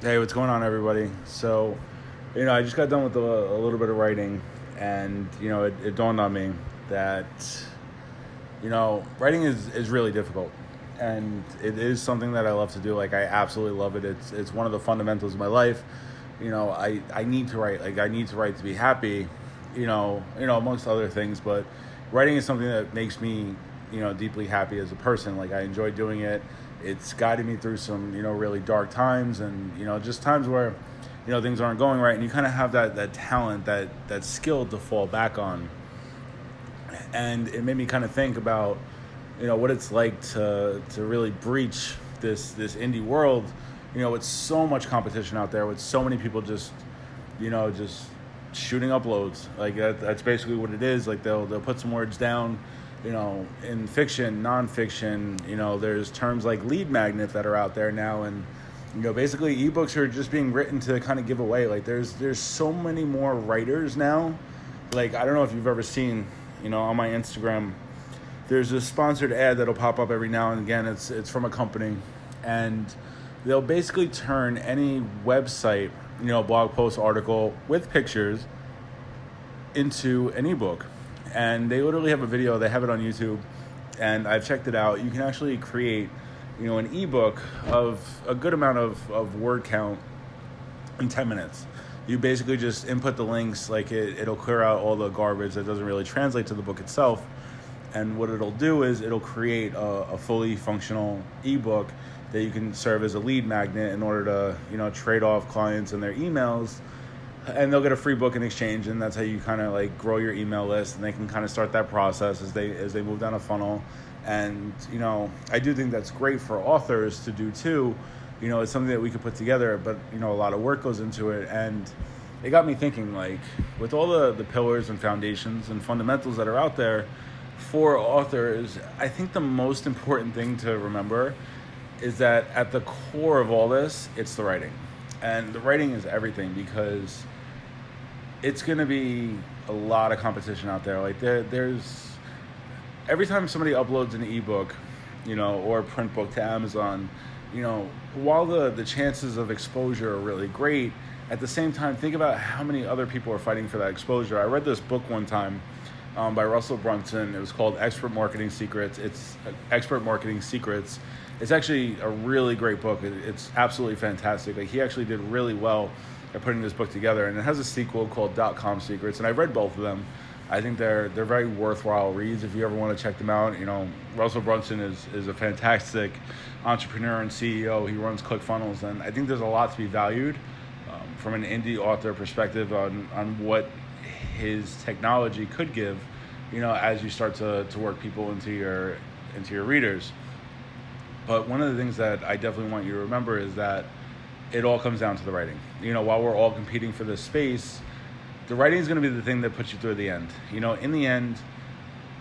Hey, what's going on, everybody? So, I just got done with a little bit of writing, and it dawned on me that writing is really difficult, and it is something that I love to do. Like, I absolutely love it. It's one of the fundamentals of my life. I need to write. Like, I need to write to be happy. Amongst other things, but writing is something that makes me deeply happy as a person. Like, I enjoy doing it. It's guided me through some really dark times, and just times where things aren't going right, and you kind of have that talent, that skill to fall back on. And it made me kind of think about what it's like to really breach this indie world, with so much competition out there, with so many people just shooting uploads. Like, that's basically what it is. Like, they'll put some words down, in fiction, nonfiction. There's terms like lead magnet that are out there now, and basically ebooks are just being written to kind of give away. Like, there's so many more writers now. Like, I don't know if you've ever seen, on my Instagram, there's a sponsored ad that'll pop up every now and again. It's from a company, and they'll basically turn any website, blog post, article with pictures into an ebook. And they literally have a video. They have it on YouTube, and I've checked it out. You can actually create, an ebook of a good amount of word count in 10 minutes. You basically just input the links. Like, it'll clear out all the garbage that doesn't really translate to the book itself. And what it'll do is it'll create a fully functional ebook that you can serve as a lead magnet in order to, trade off clients and their emails. And they'll get a free book in exchange, and that's how you kind of like grow your email list, and they can kind of start that process as they move down a funnel. And I do think that's great for authors to do too. It's something that we could put together, but a lot of work goes into it. And it got me thinking, like, with all the pillars and foundations and fundamentals that are out there for authors, I think the most important thing to remember is that at the core of all this, it's the writing. And the writing is everything, because it's going to be a lot of competition out there. Like, there's every time somebody uploads an ebook, or a print book to Amazon, while the chances of exposure are really great, at the same time, think about how many other people are fighting for that exposure. I read this book one time by Russell Brunson. It was called Expert Marketing Secrets. It's Expert Marketing Secrets. It's actually a really great book. It's absolutely fantastic. Like, he actually did really well at putting this book together, and it has a sequel called .com Secrets, and I've read both of them. I think they're very worthwhile reads if you ever want to check them out. Russell Brunson is a fantastic entrepreneur and CEO. He runs ClickFunnels, and I think there's a lot to be valued from an indie author perspective on what his technology could give, as you start to work people into your readers. But one of the things that I definitely want you to remember is that it all comes down to the writing. While we're all competing for this space, the writing is going to be the thing that puts you through the end. In the end,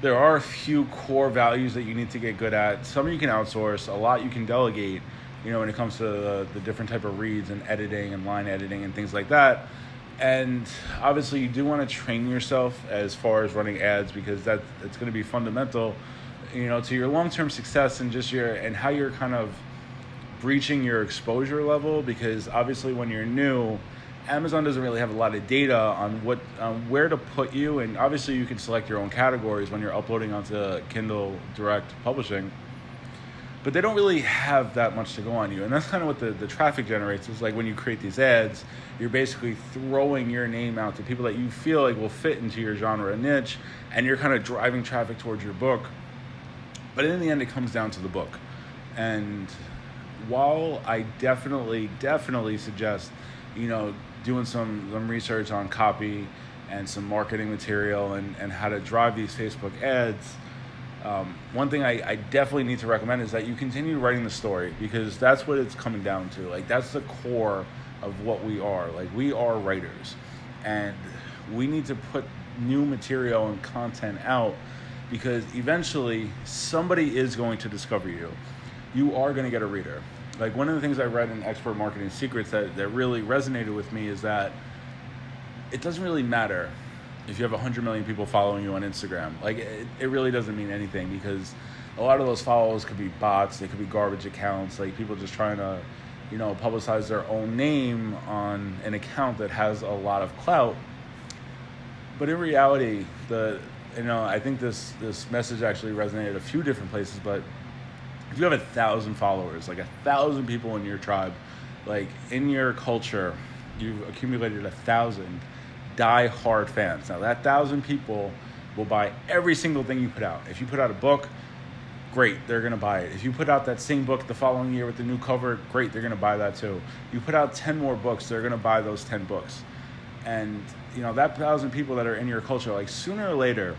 there are a few core values that you need to get good at. Some you can outsource, a lot you can delegate, when it comes to the different type of reads and editing and line editing and things like that. And obviously you do want to train yourself as far as running ads, because it's going to be fundamental, to your long-term success, and just and how you're kind of breaching your exposure level. Because obviously when you're new, Amazon doesn't really have a lot of data on where to put you, and obviously you can select your own categories when you're uploading onto Kindle Direct Publishing, but they don't really have that much to go on you. And that's kind of what the traffic generates. Is like, when you create these ads, you're basically throwing your name out to people that you feel like will fit into your genre and niche, and you're kind of driving traffic towards your book. But in the end, it comes down to the book. And while I definitely suggest, doing some research on copy and some marketing material and how to drive these Facebook ads, one thing I definitely need to recommend is that you continue writing the story, because that's what it's coming down to. Like, that's the core of what we are. Like, we are writers, and we need to put new material and content out, because eventually somebody is going to discover you. You are going to get a reader. Like, one of the things I read in Expert Marketing Secrets that really resonated with me is that it doesn't really matter if you have 100 million people following you on Instagram. Like, it really doesn't mean anything, because a lot of those followers could be bots. They could be garbage accounts, like people just trying to, publicize their own name on an account that has a lot of clout. But in reality, I think this message actually resonated a few different places. But if you have 1,000 followers, like 1,000 people in your tribe, like in your culture, you've accumulated 1,000 die-hard fans. Now that 1,000 people will buy every single thing you put out. If you put out a book, great, they're going to buy it. If you put out that same book the following year with the new cover, great, they're going to buy that too. You put out 10 more books, they're going to buy those 10 books. And that 1,000 people that are in your culture, like sooner or later,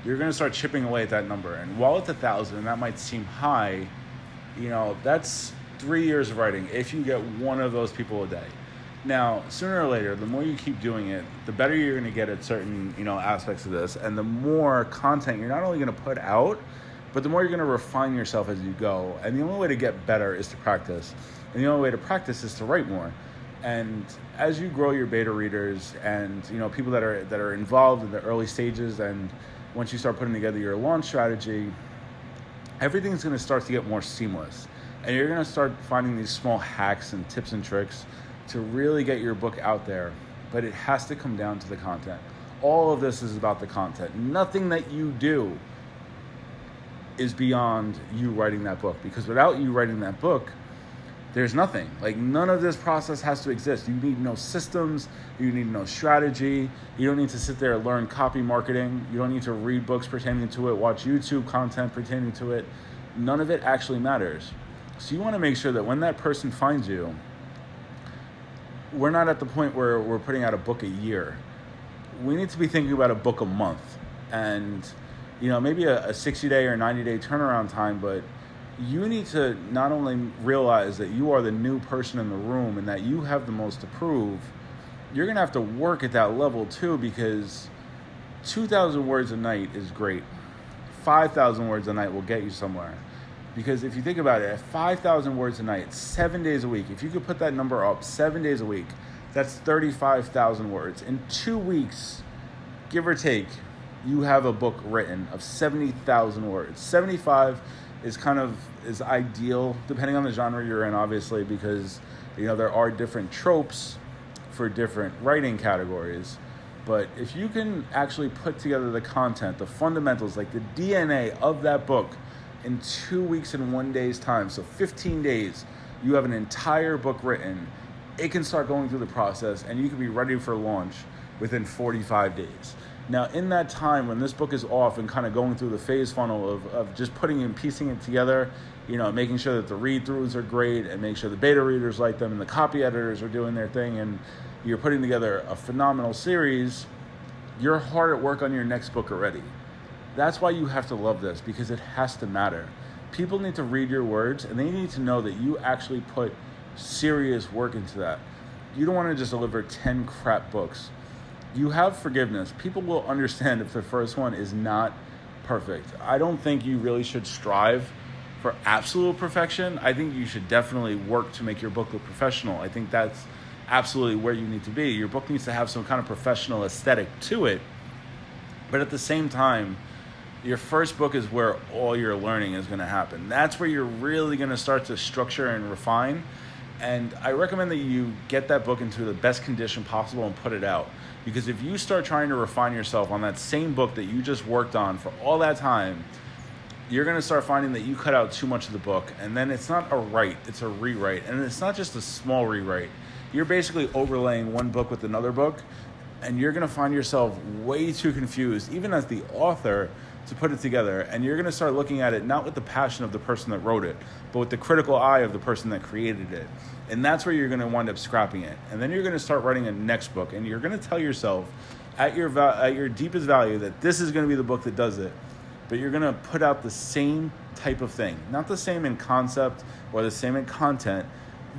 you're going to start chipping away at that number. And while it's 1,000, and that might seem high, that's 3 years of writing if you get one of those people a day. Now, sooner or later, the more you keep doing it, the better you're going to get at certain, aspects of this, and the more content you're not only going to put out, but the more you're going to refine yourself as you go. And the only way to get better is to practice. And the only way to practice is to write more. And as you grow your beta readers and, people that are involved in the early stages, and once you start putting together your launch strategy, everything's going to start to get more seamless. And you're going to start finding these small hacks and tips and tricks to really get your book out there. But it has to come down to the content. All of this is about the content. Nothing that you do is beyond you writing that book, because without you writing that book, there's nothing. Like, none of this process has to exist. You need no systems. You need no strategy. You don't need to sit there and learn copy marketing. You don't need to read books pertaining to it, watch YouTube content pertaining to it. None of it actually matters. So you want to make sure that when that person finds you, we're not at the point where we're putting out a book a year. We need to be thinking about a book a month, and maybe a 60-day or 90-day turnaround time, but you need to not only realize that you are the new person in the room and that you have the most to prove, you're going to have to work at that level too, because 2,000 words a night is great. 5,000 words a night will get you somewhere. Because if you think about it, at 5,000 words a night, 7 days a week, if you could put that number up 7 days a week, that's 35,000 words. In 2 weeks, give or take, you have a book written of 70,000 words. 75 is ideal, depending on the genre you're in, obviously, because there are different tropes for different writing categories. But if you can actually put together the content, the fundamentals, like the DNA of that book in 2 weeks and 1 day's time, so 15 days, you have an entire book written, it can start going through the process, and you can be ready for launch within 45 days. Now, in that time, when this book is off and kind of going through the phase funnel of just putting and piecing it together, making sure that the read-throughs are great and make sure the beta readers like them and the copy editors are doing their thing, and you're putting together a phenomenal series, you're hard at work on your next book already. That's why you have to love this, because it has to matter. People need to read your words, and they need to know that you actually put serious work into that. You don't want to just deliver 10 crap books. You have forgiveness. People will understand if the first one is not perfect. I don't think you really should strive for absolute perfection. I think you should definitely work to make your book look professional. I think that's absolutely where you need to be. Your book needs to have some kind of professional aesthetic to it. But at the same time, your first book is where all your learning is going to happen. That's where you're really going to start to structure and refine. And I recommend that you get that book into the best condition possible and put it out. Because if you start trying to refine yourself on that same book that you just worked on for all that time, you're going to start finding that you cut out too much of the book. And then it's not a write, it's a rewrite. And it's not just a small rewrite. You're basically overlaying one book with another book. And you're going to find yourself way too confused, even as the author, to put it together. And you're going to start looking at it not with the passion of the person that wrote it, but with the critical eye of the person that created it. And that's where you're going to wind up scrapping it. And then you're going to start writing a next book, and you're going to tell yourself at your deepest value that this is going to be the book that does it. But you're going to put out the same type of thing, not the same in concept or the same in content.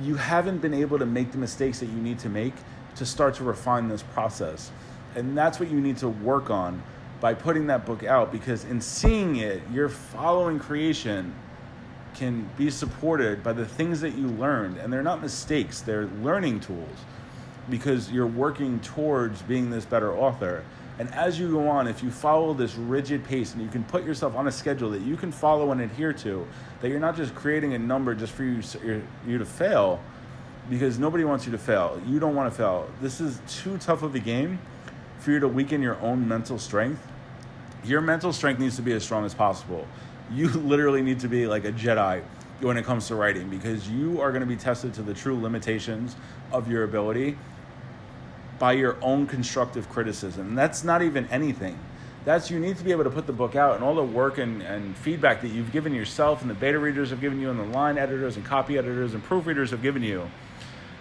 You haven't been able to make the mistakes that you need to make to start to refine this process. And that's what you need to work on by putting that book out, because in seeing it, your following creation can be supported by the things that you learned. And they're not mistakes, they're learning tools, because you're working towards being this better author. And as you go on, if you follow this rigid pace and you can put yourself on a schedule that you can follow and adhere to, that you're not just creating a number just for you to fail, because nobody wants you to fail. You don't want to fail. This is too tough of a game for you to weaken your own mental strength. Your mental strength needs to be as strong as possible. You literally need to be like a Jedi when it comes to writing, because you are going to be tested to the true limitations of your ability by your own constructive criticism. And that's not even anything. That's, you need to be able to put the book out, and all the work and feedback that you've given yourself and the beta readers have given you and the line editors and copy editors and proofreaders have given you.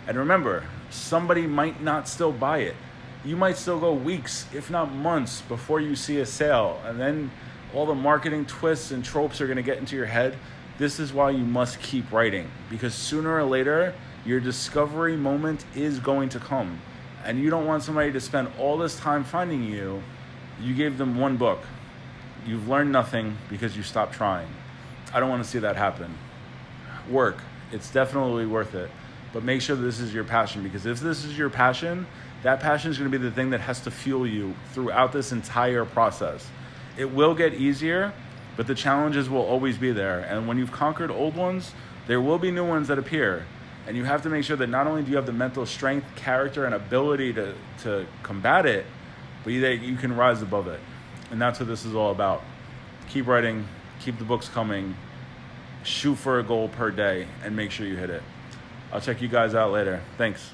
And remember, somebody might not still buy it. You might still go weeks, if not months, before you see a sale. And then all the marketing twists and tropes are going to get into your head. This is why you must keep writing, because sooner or later, your discovery moment is going to come. And you don't want somebody to spend all this time finding you. You gave them one book. You've learned nothing because you stopped trying. I don't want to see that happen. Work. It's definitely worth it. But make sure that this is your passion, because if this is your passion, that passion is going to be the thing that has to fuel you throughout this entire process. It will get easier, but the challenges will always be there. And when you've conquered old ones, there will be new ones that appear. And you have to make sure that not only do you have the mental strength, character, and ability to combat it, but that you can rise above it. And that's what this is all about. Keep writing, keep the books coming, shoot for a goal per day, and make sure you hit it. I'll check you guys out later. Thanks.